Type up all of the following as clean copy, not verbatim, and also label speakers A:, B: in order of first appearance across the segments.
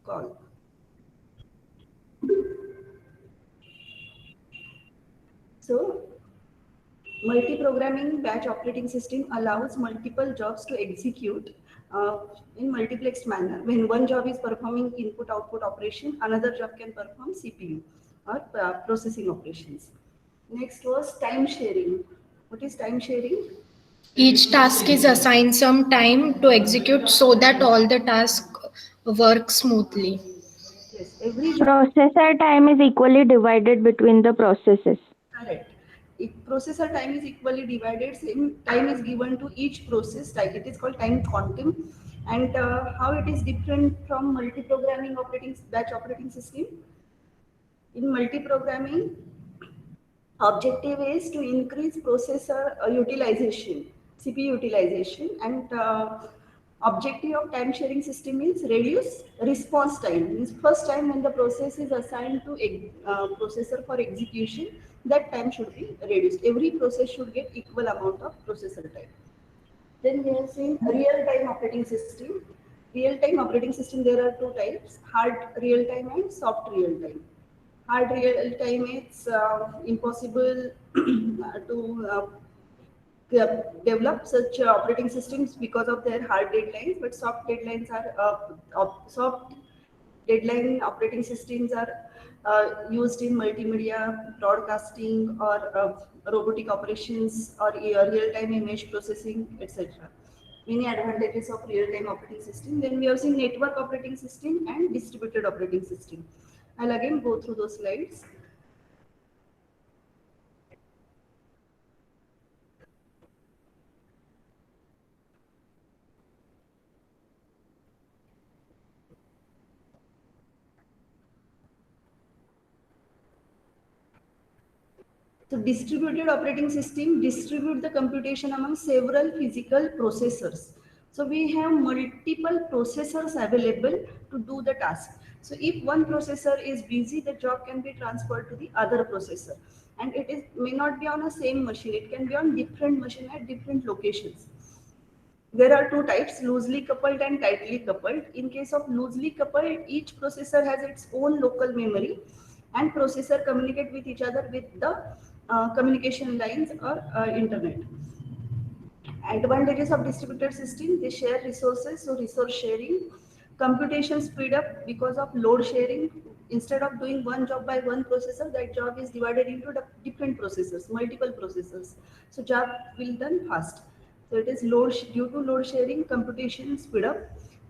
A: call. So, multi-programming batch operating system allows multiple jobs to execute in multiplexed manner. When one job is performing input-output operation, another job can perform CPU or processing operations. Next was time sharing. What is time sharing?
B: Each task is assigned some time to execute so that all the tasks work smoothly.
A: Yes, every job.
C: Processor time is equally divided between the processes.
A: Correct. If processor time is equally divided, same time is given to each process. Like it is called time quantum, and how it is different from multi-programming operating batch operating system. In multi-programming, objective is to increase processor utilization, CPU utilization, and objective of time sharing system is reduce response time. Means first time when the process is assigned to processor for execution, that time should be reduced. Every process should get equal amount of processor time. Then we have seen real-time operating system. Real-time operating system, there are two types: hard real-time and soft real-time. Hard real-time, it's impossible to develop such operating systems because of their hard deadlines. But soft deadlines are soft deadline operating systems are used in multimedia broadcasting or robotic operations or real-time image processing, etc. Many advantages of real-time operating system. Then we have seen network operating system and distributed operating system. I'll again go through those slides. So distributed operating system distribute the computation among several physical processors. So we have multiple processors available to do the task. So if one processor is busy, the job can be transferred to the other processor. And it is may not be on a same machine, it can be on different machine at different locations. There are two types, loosely coupled and tightly coupled. In case of loosely coupled, each processor has its own local memory and processor communicate with each other with the communication lines or internet. Advantages of distributed system, they share resources, so resource sharing. Computation speed up because of load sharing. Instead of doing one job by one processor, that job is divided into the different processors, multiple processors. So job will done fast. So it is due to load sharing, computation speed up.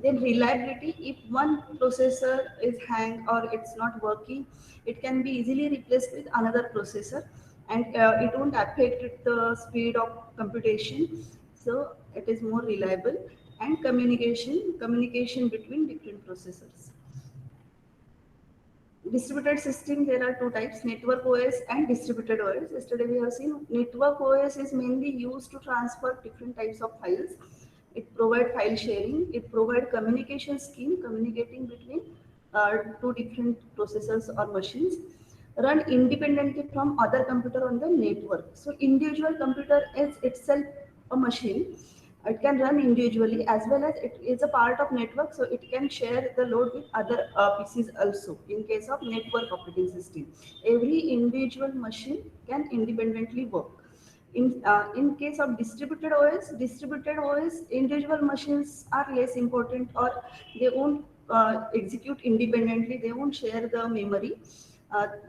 A: Then reliability, if one processor is hang or it's not working, it can be easily replaced with another processor, and it won't affect the speed of computation. So it is more reliable. And communication between different processors. Distributed system, there are two types, network OS and distributed OS. Yesterday we have seen network OS is mainly used to transfer different types of files. It provides file sharing, it provides communication scheme communicating between two different processors or machines, run independently from other computer on the network. So individual computer is itself a machine. It can run individually as well as it is a part of network, so it can share the load with other PCs also. In case of network operating system, every individual machine can independently work. In case of distributed OS, individual machines are less important, or they won't execute independently. They won't share the memory.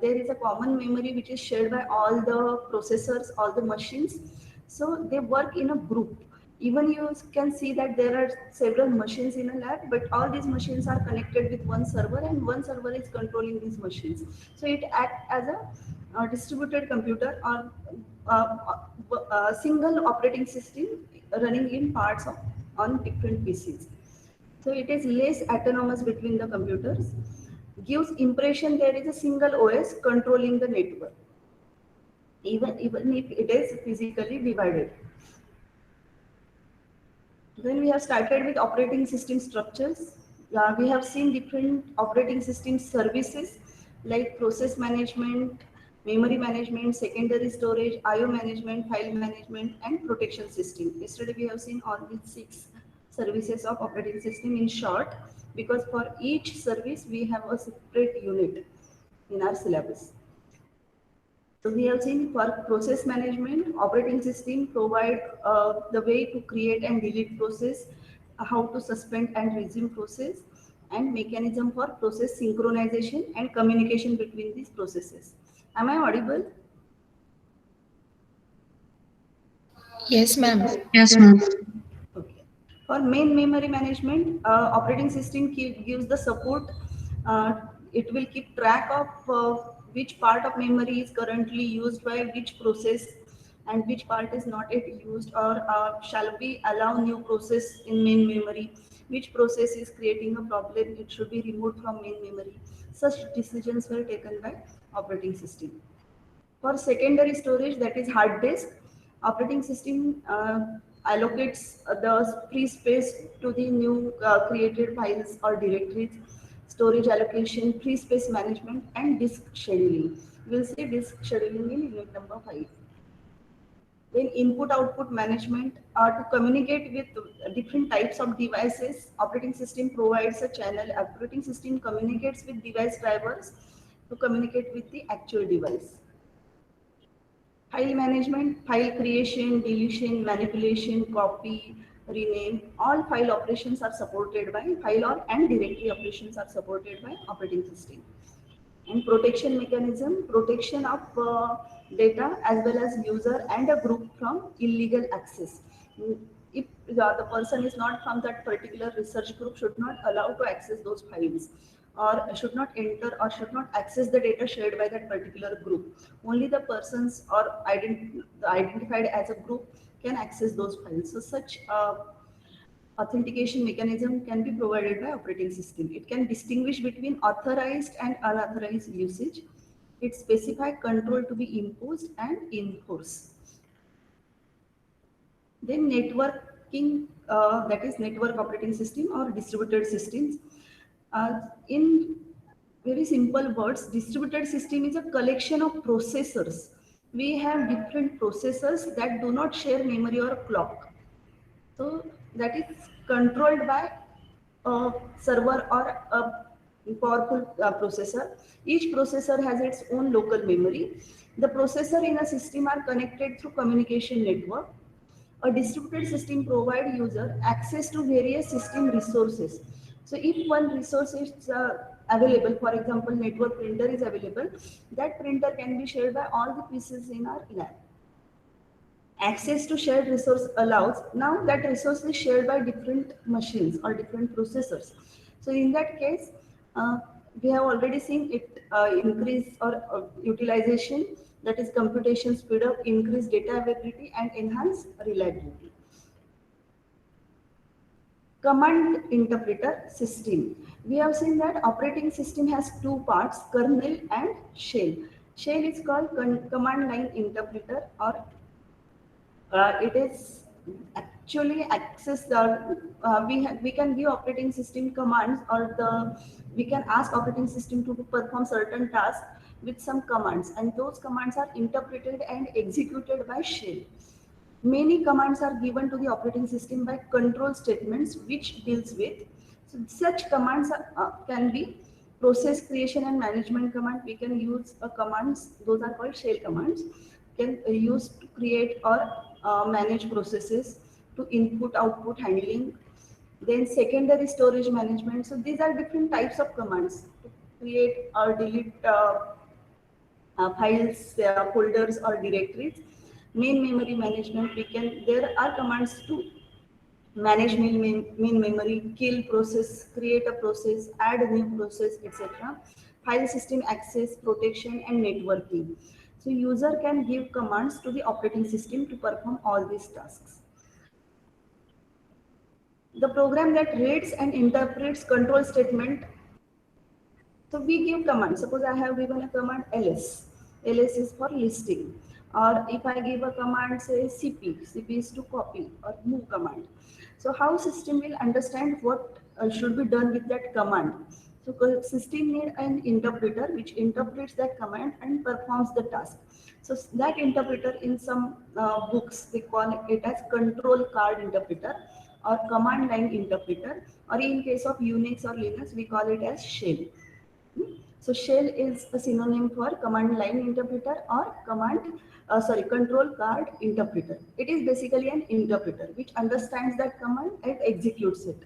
A: There is a common memory which is shared by all the processors, all the machines. So they work in a group. Even you can see that there are several machines in a lab, but all these machines are connected with one server, and one server is controlling these machines. So it acts as a distributed computer or single operating system running in parts of on different PCs. So it is less autonomous between the computers, gives impression there is a single OS controlling the network, even if it is physically divided. Then we have started with operating system structures. We have seen different operating system services like process management, memory management, secondary storage, IO management, file management, and protection system. Yesterday we have seen all these 6 services of operating system in short. because for each service we have a separate unit in our syllabus. So we have seen for process management, operating system provide the way to create and delete process, how to suspend and resume process, and mechanism for process synchronization and communication between these processes. Am I audible?
B: Yes, ma'am.
D: Yes, ma'am.
A: Okay. For main memory management, operating system gives the support. It will keep track of which part of memory is currently used by which process and which part is not yet used, or shall we allow new process in main memory, which process is creating a problem, it should be removed from main memory. Such decisions were taken by operating system. For secondary storage, that is hard disk, operating system allocates the free space to the new created files or directories, storage allocation, free space management, and disk scheduling. We'll see disk scheduling in unit number 5. Then input-output management, to communicate with different types of devices, operating system provides a channel. Operating system communicates with device drivers to communicate with the actual device. File management, file creation, deletion, manipulation, copy, rename, all file operations are supported by and directory operations are supported by operating system. And protection mechanism, protection of data as well as user and a group from illegal access. If the person is not from that particular research group, should not allow to access those files, or should not enter or should not access the data shared by that particular group. Only the persons or identified as a group can access those files. So such authentication mechanism can be provided by operating system. It can distinguish between authorized and unauthorized usage. It specifies control to be imposed and enforced. Then networking, that is network operating system or distributed systems. In very simple words, distributed system is a collection of processors. We have different processors that do not share memory or clock. So that is controlled by a server or a powerful processor. Each processor has its own local memory. The processor in a system are connected through communication network. A distributed system provides user access to various system resources. So if one resource is available, for example, network printer is available, that printer can be shared by all the pieces in our lab. Access to shared resource allows, now that resource is shared by different machines or different processors. So in that case, we have already seen it increase or utilization, that is computation speed up, increase data availability and enhance reliability. Command interpreter system. We have seen that operating system has two parts, kernel and shell. Shell is called command line interpreter, or it is actually access the we can give operating system commands, or we can ask operating system to perform certain tasks with some commands, and those commands are interpreted and executed by shell. Many commands are given to the operating system by control statements, which deals with, so such commands can be process creation and management command. We can use commands, those are called shell commands, can use to create or manage processes, to input output handling. Then secondary storage management. So these are different types of commands to create or delete files, folders or directories. Main memory management, there are commands to manage main memory, kill process, create a process, add a new process, etc. File system access, protection and networking. So user can give commands to the operating system to perform all these tasks. The program that reads and interprets control statement. So we give commands. Suppose I have given a command ls. ls is for listing. Or if I give a command, say cp, cp is to copy, or move command. So how system will understand what should be done with that command? So system need an interpreter which interprets that command and performs the task. So that interpreter, in some books they call it as control card interpreter, or command line interpreter, or in case of Unix or Linux, we call it as shell. So shell is a synonym for command line interpreter or control card interpreter. It is basically an interpreter which understands that command and executes it.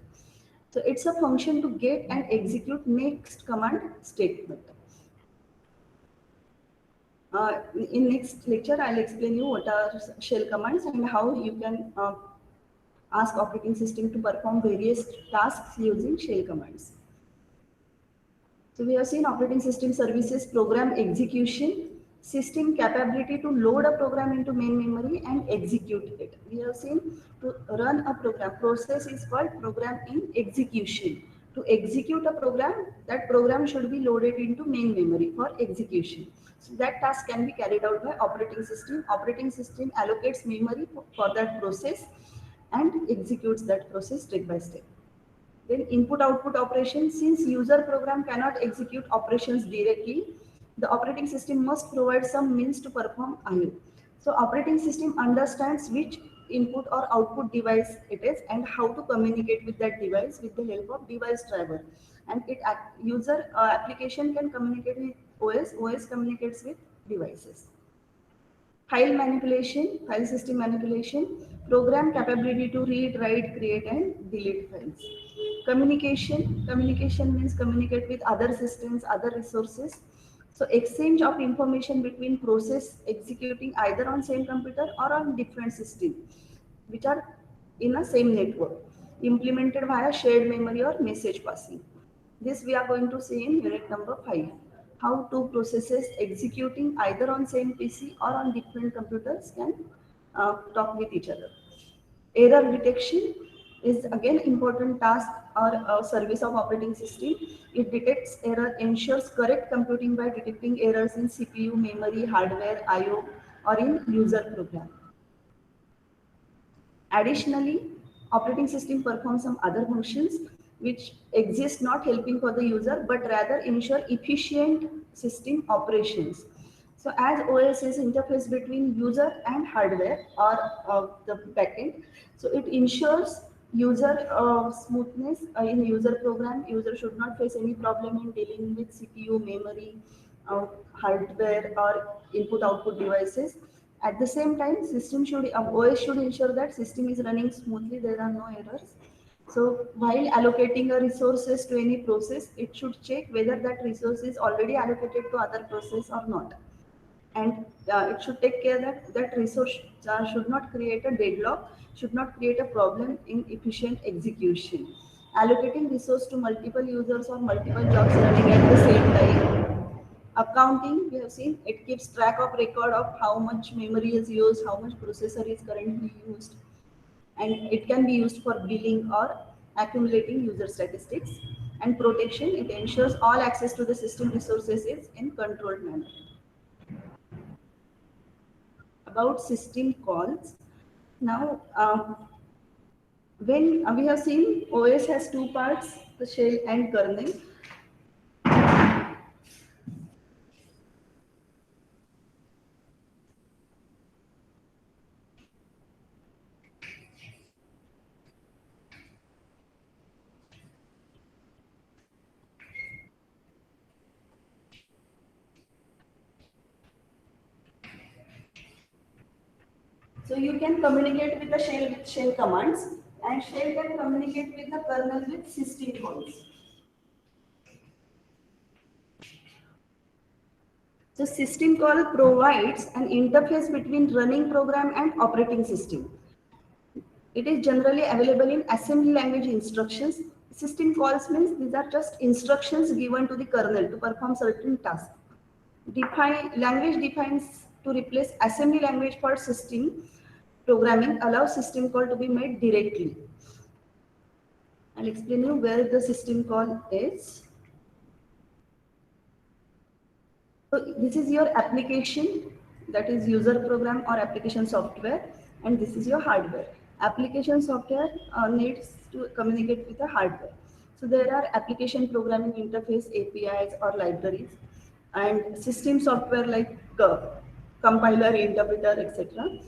A: So it's a function to get and execute next command statement. In next lecture, I'll explain you what are shell commands and how you can ask operating system to perform various tasks using shell commands. So we have seen operating system services, program execution, system capability to load a program into main memory and execute it. We have seen to run a program, process is called program in execution. To execute a program, that program should be loaded into main memory for execution. So that task can be carried out by operating system. Operating system allocates memory for that process and executes that process step by step. Then input-output operations, since user program cannot execute operations directly, the operating system must provide some means to perform I/O. So operating system understands which input or output device it is and how to communicate with that device with the help of device driver. And user application can communicate with OS, OS communicates with devices. File manipulation, file system manipulation, program capability to read, write, create and delete files. Communication means communicate with other systems, other resources. So exchange of information between process executing either on same computer or on different system, which are in a same network, implemented via shared memory or message passing. This we are going to see in unit number 5. How two processes executing either on same PC or on different computers can talk with each other. Error detection is again important task or service of operating system. It detects error, ensures correct computing by detecting errors in CPU, memory, hardware, I/O, or in user program. Additionally, operating system performs some other functions which exist not helping for the user but rather ensure efficient system operations. So as OS is interface between user and hardware or the backend, so it ensures user smoothness in user program. User should not face any problem in dealing with CPU, memory, hardware or input-output devices. At the same time, OS should ensure that system is running smoothly, there are no errors. So while allocating a resources to any process, it should check whether that resource is already allocated to other process or not. And it should take care that that resource should not create a deadlock, should not create a problem in efficient execution. Allocating resource to multiple users or multiple jobs running at the same time. Accounting, we have seen, it keeps track of record of how much memory is used, how much processor is currently used, and it can be used for billing or accumulating user statistics. And protection, it ensures all access to the system resources is in controlled manner. About system calls. Now, when we have seen OS has two parts, the shell and kernel. So you can communicate with the shell with shell commands, and shell can communicate with the kernel with system calls. So system call provides an interface between running program and operating system. It is generally available in assembly language instructions. System calls means these are just instructions given to the kernel to perform certain tasks. Language defines to replace assembly language for system programming allows system call to be made directly. I'll explain you where the system call is. So this is your application, that is user program or application software, and this is your hardware. Application software needs to communicate with the hardware. So there are application programming interface, APIs or libraries, and system software like compiler, interpreter, etc.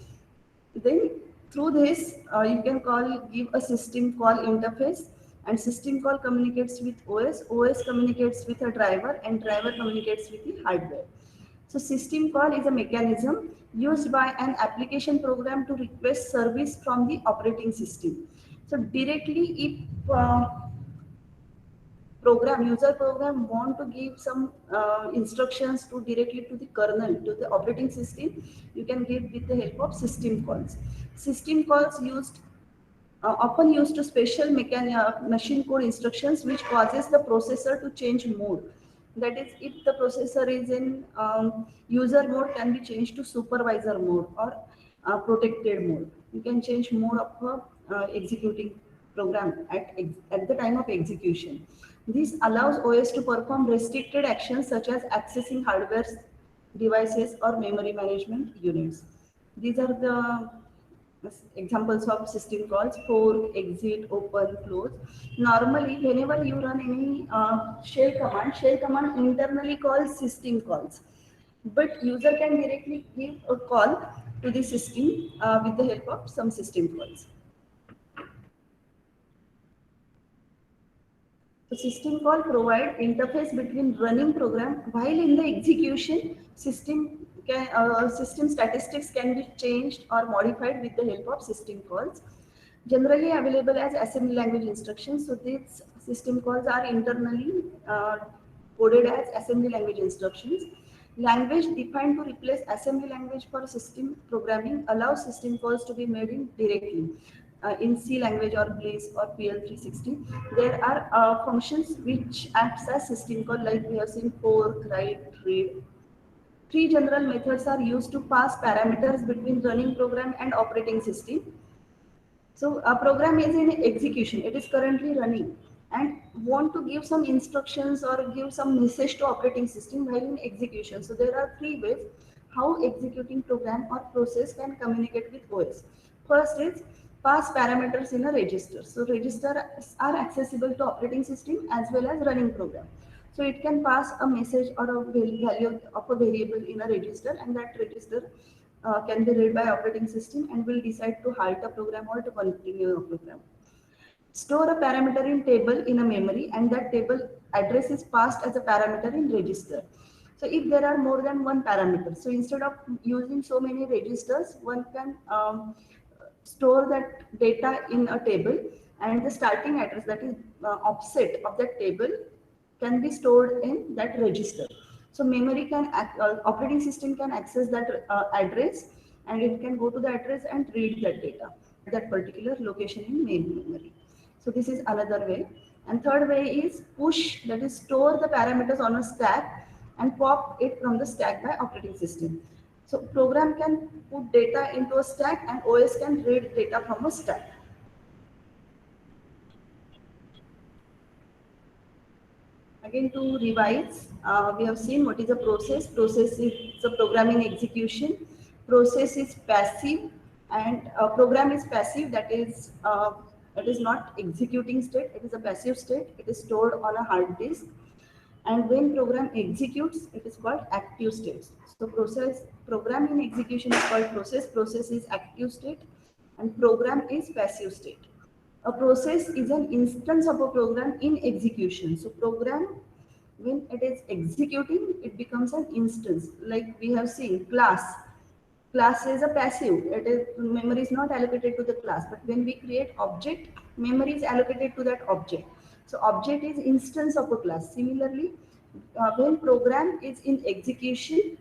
A: Then Through this, you can give a system call interface, and system call communicates with OS, OS communicates with a driver, and driver communicates with the hardware. So system call is a mechanism used by an application program to request service from the operating system. So directly, if user program want to give some instructions to directly to the kernel, to the operating system, you can give with the help of system calls. System calls often used to special machine code instructions which causes the processor to change mode. That is, if the processor is in user mode, can be changed to supervisor mode or protected mode. You can change mode of executing program at the time of execution. This allows OS to perform restricted actions such as accessing hardware devices or memory management units. These are the examples of system calls: fork, exit, open, close. Normally, whenever you run any shell command internally calls system calls, but user can directly give a call to the system with the help of some system calls. So system call provide interface between running program while in the execution. System statistics can be changed or modified with the help of system calls. Generally available as assembly language instructions. So these system calls are internally coded as assembly language instructions. Language defined to replace assembly language for system programming allows system calls to be made directly. In C language or Bliss or PL360, there are functions which acts as system call, like we have seen fork, write, read. Three general methods are used to pass parameters between running program and operating system. So a program is in execution, it is currently running, and want to give some instructions or give some message to operating system while in execution. So there are three ways how executing program or process can communicate with OS. First is pass parameters in a register. So registers are accessible to operating system as well as running program. So it can pass a message or a value of a variable in a register, and that register can be read by operating system and will decide to halt a program or to continue a program. Store a parameter in table in a memory, and that table address is passed as a parameter in register. So if there are more than one parameter, so instead of using so many registers, one can store that data in a table, and the starting address, that is offset of that table, can be stored in that register. So memory can operating system can access that address, and it can go to the address and read that data at that particular location in main memory. So this is another way. And third way is push, that is store the parameters on a stack and pop it from the stack by operating system. So program can put data into a stack and OS can read data from a stack. Again, to revise, we have seen what is a process. Process is a programming execution. Process is passive, and program is passive. That is not executing state. It is a passive state. It is stored on a hard disk. And when program executes, it is called active state. So program in execution is called process. Process is active state, and program is passive state. A process is an instance of a program in execution. So program, when it is executing, it becomes an instance. Like we have seen class. Class is a passive. It is memory is not allocated to the class. But when we create object, memory is allocated to that object. So object is instance of a class. Similarly, when program is in execution,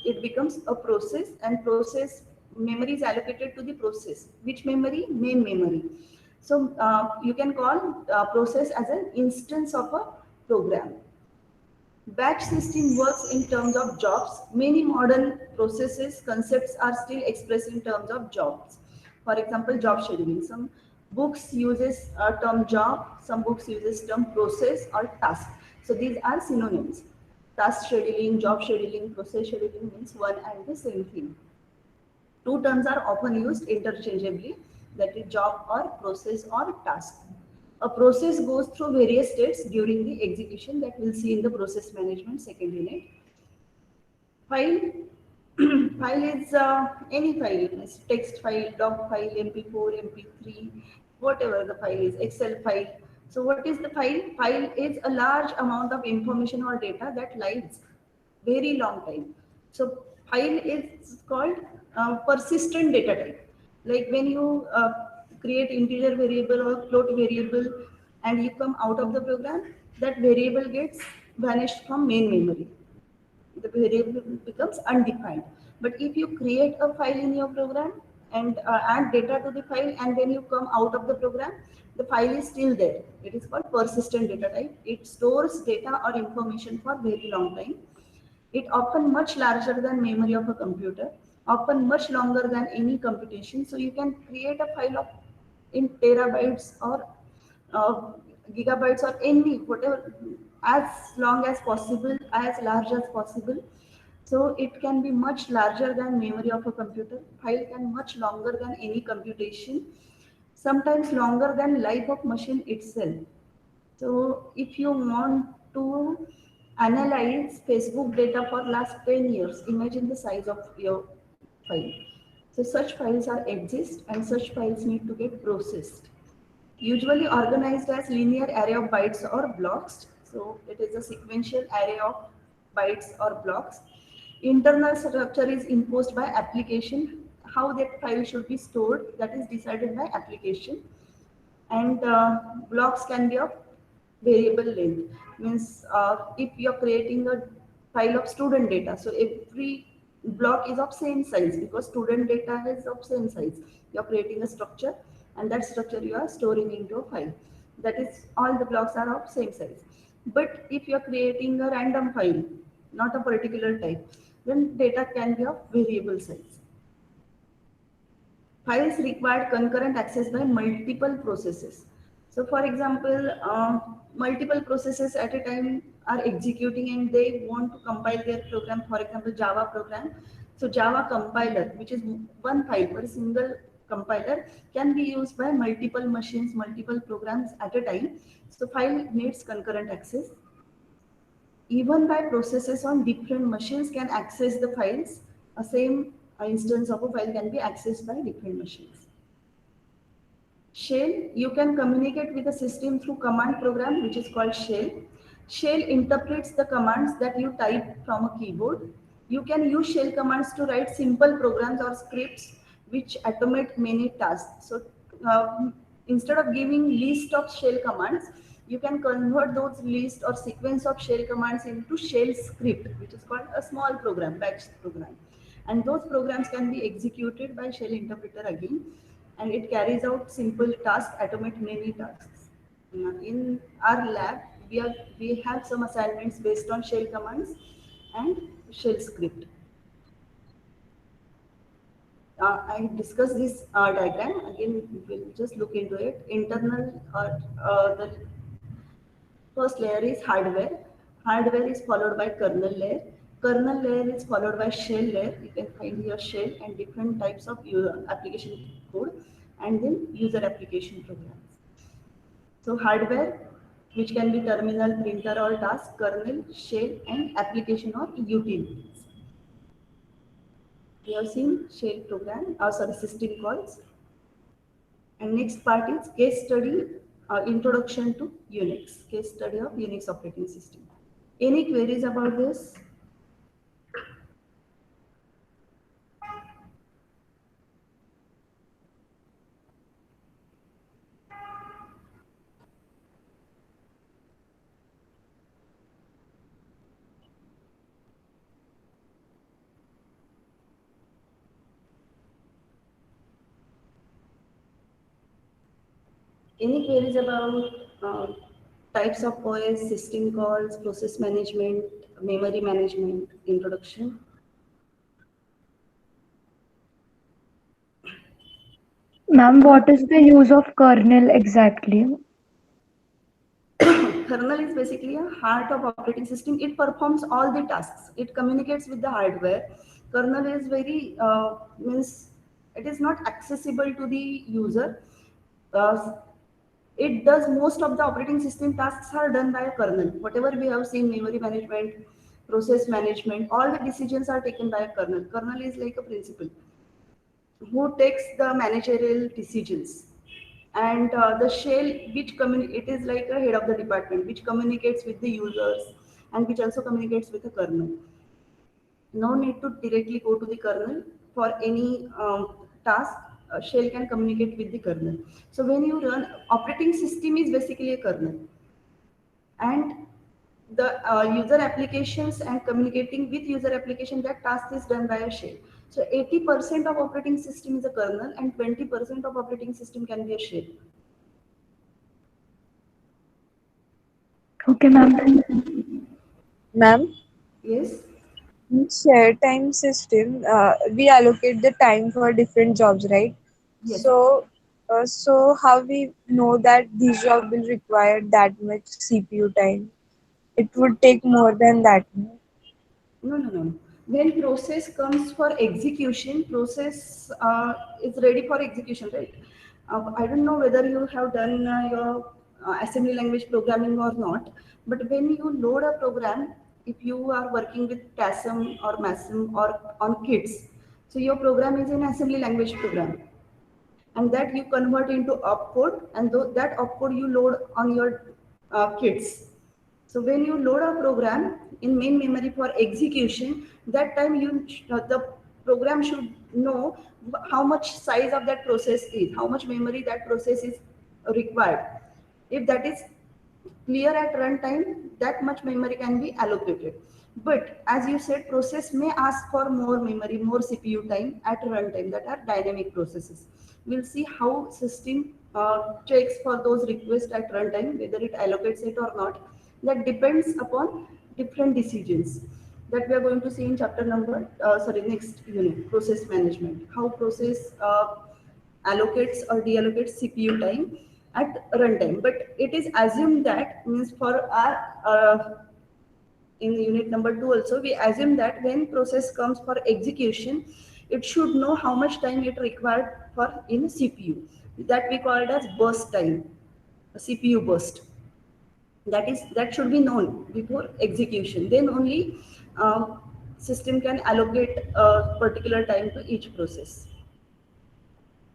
A: it becomes a process, and process memory is allocated to the process. Which memory? Main memory. So you can call process as an instance of a program. Batch system works in terms of jobs. Many modern processes concepts are still expressed in terms of jobs. For example, job scheduling. Some books uses term job, some books uses term process or task. So these are synonyms. Task scheduling, job scheduling, process scheduling means one and the same thing. Two terms are often used interchangeably, that is job or process or task. A process goes through various states during the execution, that we'll see in the process management second unit. While File is any file, means text file, doc file, MP4, MP3, whatever the file is, Excel file. So what is the file? File is a large amount of information or data that lives very long time. So file is called persistent data type. Like when you create integer variable or float variable and you come out of the program, that variable gets vanished from main memory, the variable becomes undefined. But if you create a file in your program and add data to the file and then you come out of the program, the file is still there. It is called persistent data type. It stores data or information for very long time. It often much larger than memory of a computer, often much longer than any computation. So you can create a file of in terabytes or uh, gigabytes or any whatever, as long as possible, as large as possible. So it can be much larger than memory of a computer. File can much longer than any computation, sometimes longer than life of machine itself. So if you want to analyze Facebook data for last 10 years, imagine the size of your file. So such files are exist and such files need to get processed. Usually organized as linear array of bytes or blocks. So it is a sequential array of bytes or blocks. Internal structure is imposed by application. How that file should be stored, that is decided by application. And blocks can be of variable length, means if you are creating a file of student data, so every block is of same size because student data is of same size. You are creating a structure and that structure you are storing into a file, that is all the blocks are of same size. But if you are creating a random file, not a particular type, then data can be of variable size. Files require concurrent access by multiple processes. So for example, multiple processes at a time are executing and they want to compile their program, for example, Java program. So Java compiler, which is one file per single compiler, can be used by multiple machines, multiple programs at a time. So file needs concurrent access. Even by processes on different machines can access the files. A same instance of a file can be accessed by different machines. Shell, you can communicate with the system through command program, which is called shell. Shell interprets the commands that you type from a keyboard. You can use shell commands to write simple programs or scripts which automate many tasks. So instead of giving list of shell commands, you can convert those list or sequence of shell commands into shell script, which is called a small program, batch program. And those programs can be executed by shell interpreter again, and it carries out simple tasks, automate many tasks. In our lab, we have some assignments based on shell commands and shell script. I discussed this diagram again. We'll just look into it. Internal, the first layer is hardware. Hardware is followed by kernel layer. Kernel layer is followed by shell layer. You can find your shell and different types of application code, and then user application programs. So hardware, which can be terminal, printer or task, kernel, shell, and application or utilities. We have seen shell program, system calls. And next part is case study, introduction to Unix, case study of Unix operating system. Any queries about this? Any queries about types of OS, system calls, process management, memory management, introduction?
D: Ma'am, what is the use of kernel exactly?
A: Kernel is basically a heart of operating system. It performs all the tasks. It communicates with the hardware. Kernel is very, means it is not accessible to the user. It does most of the operating system tasks are done by a kernel. Whatever we have seen, memory management, process management, all the decisions are taken by a kernel. Kernel is like a principal who takes the managerial decisions. And the shell, which it is like a head of the department, which communicates with the users and which also communicates with the kernel. No need to directly go to the kernel for any task. Shell can communicate with the kernel. So when you run, operating system is basically a kernel, and the user applications and communicating with user application, that task is done by a shell. So 80% of operating system is a kernel and 20% of operating system can be a shell.
D: Okay, ma'am.
E: Ma'am,
A: Yes.
E: in share time system, we allocate the time for different jobs, right?
A: Yes.
E: So how we know that this job will require that much CPU time? It would take more than that. No?
A: No, no, no, no. When process comes for execution, process is ready for execution, right? I don't know whether you have done your assembly language programming or not, but when you load a program, if you are working with TASM or MASM or on KITS, so your program is an assembly language program, and that you convert into opcode, and that opcode you load on your kits. So when you load a program in main memory for execution, that time the program should know how much size of that process is, how much memory that process is required. If that is clear at runtime, that much memory can be allocated. But as you said, process may ask for more memory, more CPU time at runtime, that are dynamic processes. We'll see how system checks for those requests at runtime, whether it allocates it or not. That depends upon different decisions that we are going to see in chapter number, next unit, process management. How process allocates or deallocates CPU time at runtime. But it is assumed that, means for our in unit number 2 also, we assume that when process comes for execution, it should know how much time it required for in CPU. That we call it as burst time, a CPU burst. That should be known before execution. Then only system can allocate a particular time to each process.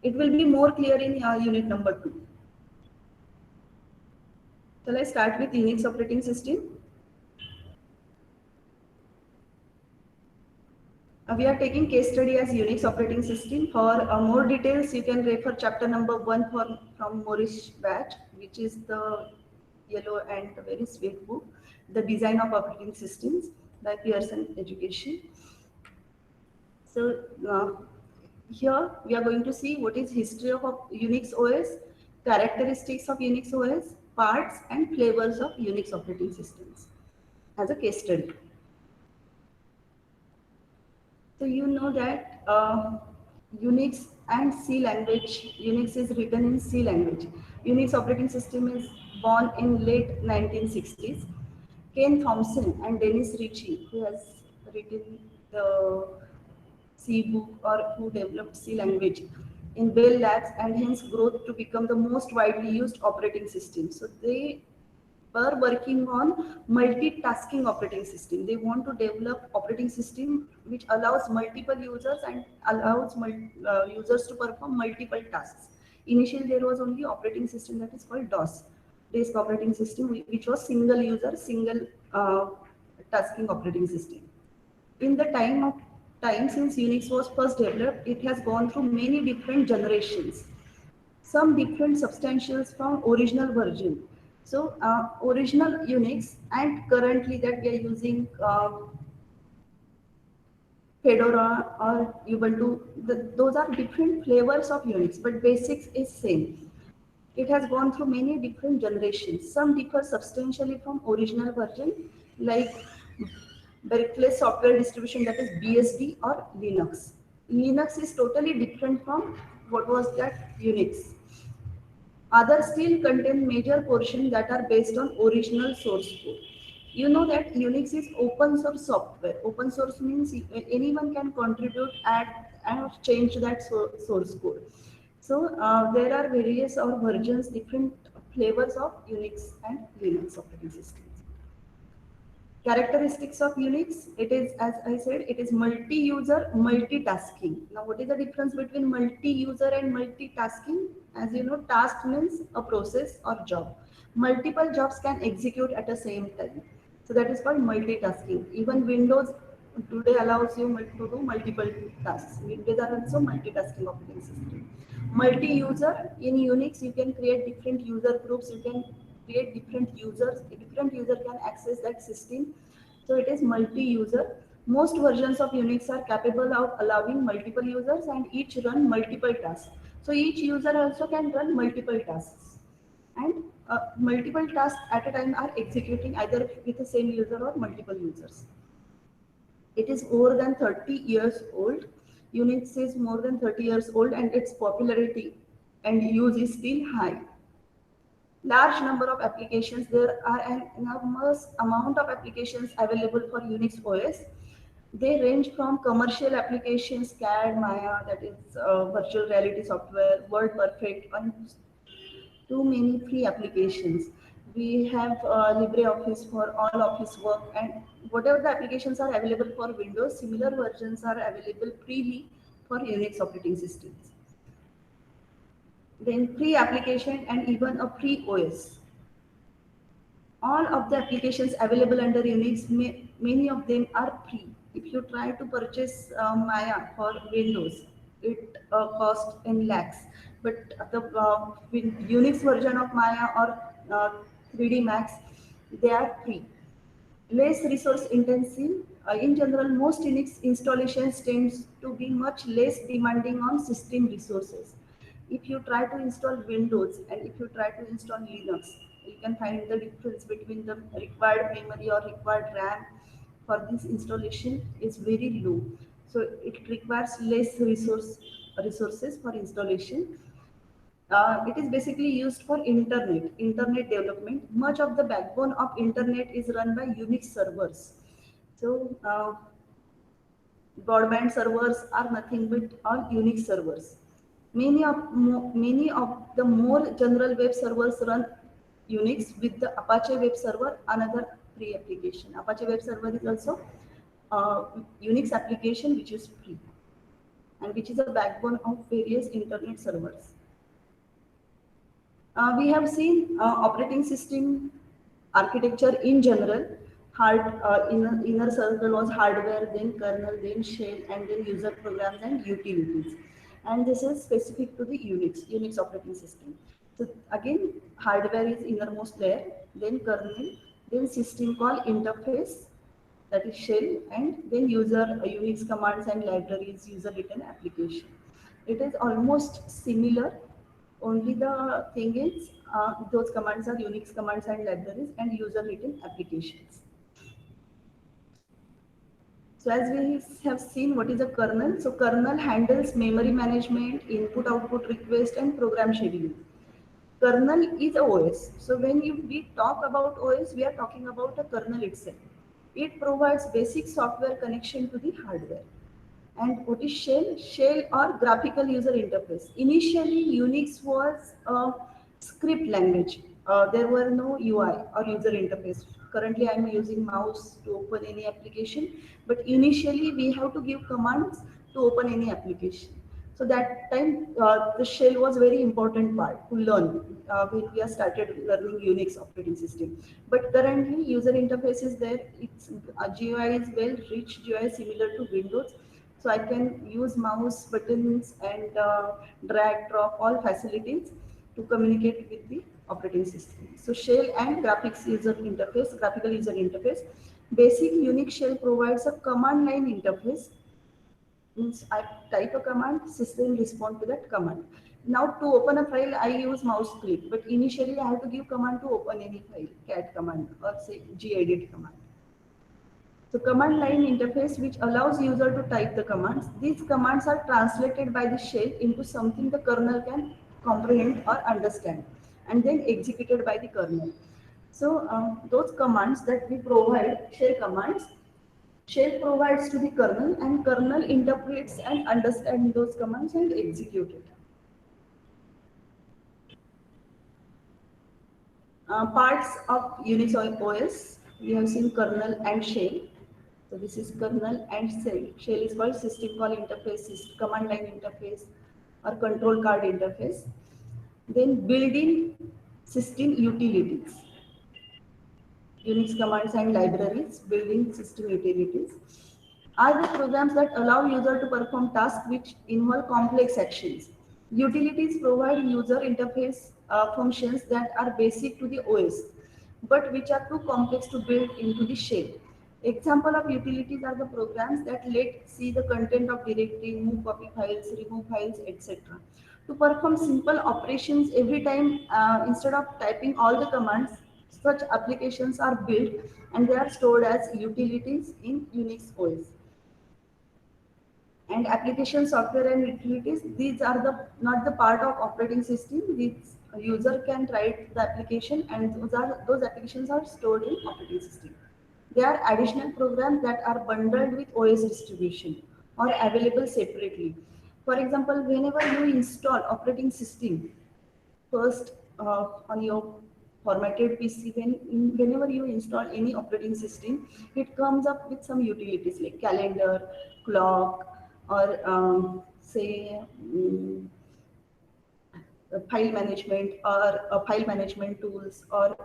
A: It will be more clear in unit number 2. Shall I start with Unix operating system? We are taking case study as Unix operating system. For more details, you can refer chapter number 1 from Maurice Batch, which is the yellow and very sweet book, The Design of Operating Systems by Pearson Education. So here we are going to see what is history of Unix OS, characteristics of Unix OS, parts and flavors of Unix operating systems as a case study. So you know that Unix and C language, Unix is written in C language. Unix operating system is born in late 1960s. Ken Thompson and Dennis Ritchie, who has written the C book or who developed C language in Bell Labs, and hence growth to become the most widely used operating system. So they were working on multitasking operating system. They want to develop operating system which allows multiple users and allows users to perform multiple tasks. Initially, there was only operating system that is called DOS, disk operating system, which was single user, single tasking operating system. In the time since Unix was first developed, it has gone through many different generations, some different substantials from original version. So original Unix and currently that we are using Fedora or Ubuntu, those are different flavors of Unix, but basics is same. It has gone through many different generations. Some differ substantially from original version, like Berkeley software distribution, that is BSD or Linux. Linux is totally different from what was that Unix. Others still contain major portions that are based on original source code. You know that Unix is open source software. Open source means anyone can contribute and change that source code. So there are various or versions, different flavors of Unix and Linux operating systems. Characteristics of Unix, it is, as I said, it is multi-user, multitasking. Now, what is the difference between multi-user and multitasking? As you know, task means a process or job. Multiple jobs can execute at the same time. So that is called multitasking. Even Windows today allows you to do multiple tasks. Windows are also multitasking operating system. Multi-user, in Unix, you can create different user groups. You can create different users. A different user can access that system. So it is multi-user. Most versions of Unix are capable of allowing multiple users and each run multiple tasks. So each user also can run multiple tasks. And multiple tasks at a time are executing either with the same user or multiple users. It is more than 30 years old. Unix is more than 30 years old and its popularity and use is still high. Large number of applications, there are an enormous amount of applications available for Unix OS. They range from commercial applications, CAD, Maya, that is virtual reality software, WordPerfect, and too many free applications. We have LibreOffice for all office work, and whatever the applications are available for Windows, similar versions are available freely for Unix operating systems. Then free application and even a free OS. All of the applications available under Unix, many of them are free. If you try to purchase Maya for Windows, it costs in lakhs. But the Unix version of Maya or 3D Max, they are free. Less resource intensive. In general, most Unix installations tends to be much less demanding on system resources. If you try to install Windows and if you try to install Linux, you can find the difference between the required memory or required RAM for this installation is very low. So it requires less resources for installation. It is basically used for internet development. Much of the backbone of internet is run by Unix servers. So broadband servers are nothing but all Unix servers. Many of the more general web servers run Unix with the Apache web server, another free application. Apache web server is also a Unix application which is free and which is a backbone of various internet servers. We have seen operating system architecture in general. Inner circle was hardware, then kernel, then shell, and then user programs and utilities. And this is specific to the Unix operating system. So again, hardware is innermost layer, then kernel, then system call interface, that is shell, and then Unix commands and libraries, user written application. It is almost similar. Only the thing is, those commands are Unix commands and libraries and user written applications. So as we have seen, what is a kernel? So kernel handles memory management, input output request, and program scheduling. Kernel is a OS. So when we talk about OS, we are talking about the kernel itself. It provides basic software connection to the hardware. And what is shell? Shell or graphical user interface. Initially, Unix was a script language. There were no UI or user interface. Currently, I am using mouse to open any application, but initially we have to give commands to open any application. So that time, the shell was very important part to learn when we have started learning Unix operating system. But currently, user interface is there. Its GUI is well rich GUI similar to Windows. So I can use mouse buttons and drag, drop, all facilities to communicate with the operating system. So shell and graphical user interface. Basic Unix shell provides a command line interface. Means I type a command, system respond to that command. Now to open a file, I use mouse click, but initially I have to give command to open any file, cat command or say gedit command. So command line interface which allows user to type the commands. These commands are translated by the shell into something the kernel can comprehend or understand and then executed by the kernel. So those commands that we provide, shell commands, shell provides to the kernel and kernel interprets and understands those commands and execute it. Parts of Unix OS. We have seen kernel and shell. So this is kernel and shell. Shell is called system call interface, command line interface, or control card interface. Then built-in system utilities, Unix commands and libraries, built-in system utilities are the programs that allow user to perform tasks which involve complex actions. Utilities provide user interface functions that are basic to the OS, but which are too complex to build into the shell. Example of utilities are the programs that let see the content of directory, move copy files, remove files, etc. To perform simple operations every time, instead of typing all the commands, such applications are built and they are stored as utilities in Unix OS. And application software and utilities, these are the not the part of operating system. These user can write the application, and those applications are stored in operating system. They are additional programs that are bundled with OS distribution or available separately. For example, whenever you install operating system first on your formatted PC, whenever you install any operating system, it comes up with some utilities like calendar, clock, or say file management, or file management tools, or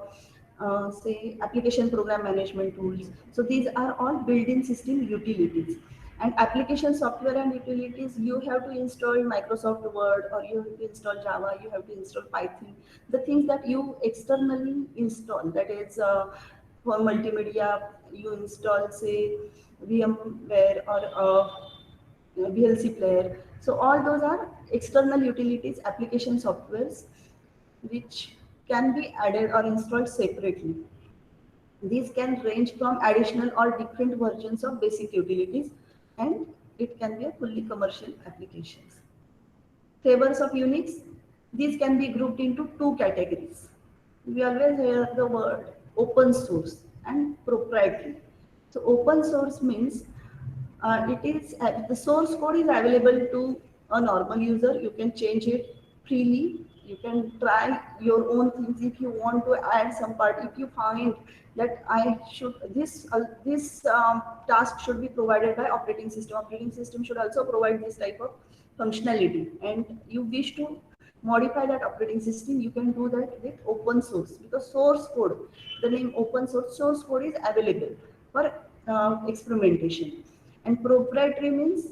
A: say application program management tools. So these are all built-in system utilities. And application software and utilities, you have to install Microsoft Word, or you have to install Java, you have to install Python, the things that you externally install. That is for multimedia, you install say VMware or VLC player. So all those are external utilities, application softwares, which can be added or installed separately. These can range from additional or different versions of basic utilities, and it can be a fully commercial applications. Flavors of Unix, these can be grouped into two categories. We always hear the word open source and proprietary. So open source means the source code is available to a normal user. You can change it freely. You can try your own things if you want to add some part. If you find that this task should be provided by operating system. Operating system should also provide this type of functionality, and you wish to modify that operating system, you can do that with open source, because source code, the name open source code is available for experimentation. And proprietary means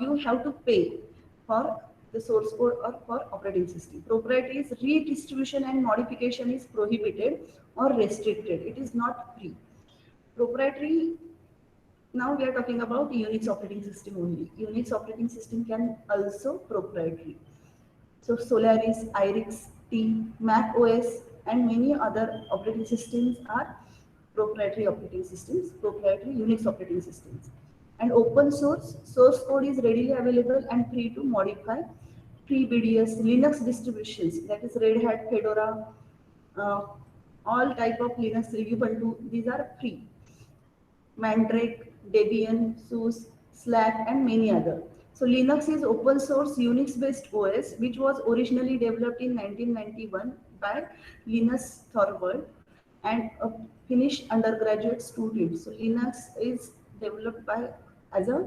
A: you have to pay for the source code or for operating system. Proprietary is redistribution and modification is prohibited or restricted. It is not free. Proprietary, now we are talking about Unix operating system only. Unix operating system can also proprietary. So Solaris, IRIX, T, Mac OS, and many other operating systems are proprietary operating systems, proprietary Unix operating systems. And open source code is readily available and free to modify. FreeBSD, Linux distributions, that is Red Hat, Fedora, all type of Linux, Ubuntu, these are free. Mandrake, Debian, SUSE, Slack, and many other. So Linux is open source Unix-based OS, which was originally developed in 1991 by Linus Torvald and a Finnish undergraduate student. So Linux is developed as a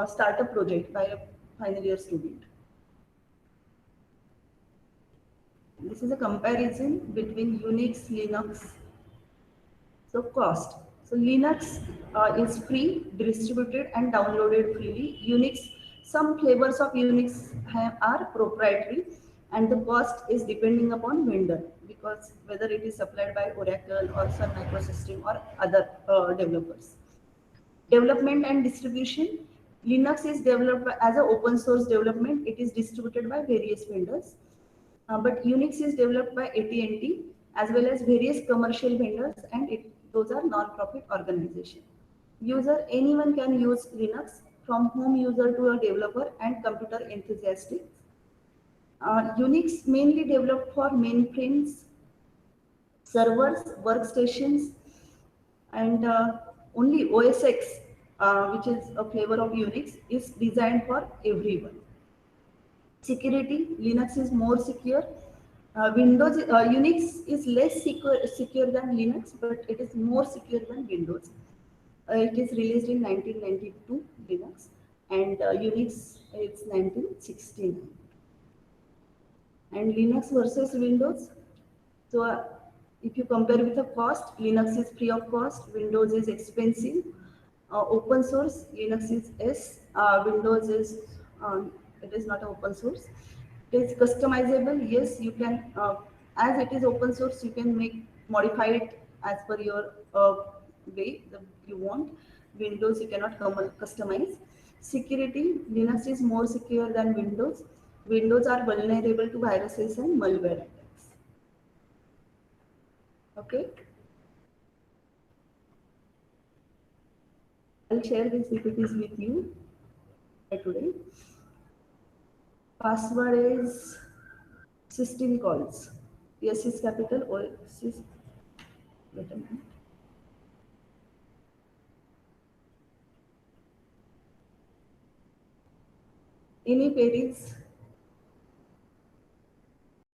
A: startup project by a final year student. This is a comparison between Unix, Linux. So cost. So Linux is free, distributed and downloaded freely. Unix, some flavors of Unix are proprietary, and the cost is depending upon vendor, because whether it is supplied by Oracle or Sun Microsystem or other developers. Development and distribution. Linux is developed as an open source development. It is distributed by various vendors. But Unix is developed by AT&T as well as various commercial vendors, and those are non-profit organizations. User, anyone can use Linux, from home user to a developer and computer enthusiasts. Unix mainly developed for mainframes, servers, workstations, and only OS X, which is a flavor of Unix, is designed for everyone. Security, Linux is more secure. Unix is less secure than Linux, but it is more secure than Windows. It is released in 1992, Linux, and Unix is 1969. And Linux versus Windows. So if you compare with the cost, Linux is free of cost, Windows is expensive. Open source, Linux is S, Windows is, it is not open source. It is customizable, yes, you can, as it is open source, you can modify it as per your way you want. Windows you cannot customize. Security, Linux is more secure than Windows. Windows are vulnerable to viruses and malware attacks. Okay. I'll share these PPTs with you today. Password is system calls. S is capital, O is, wait a minute. Any queries?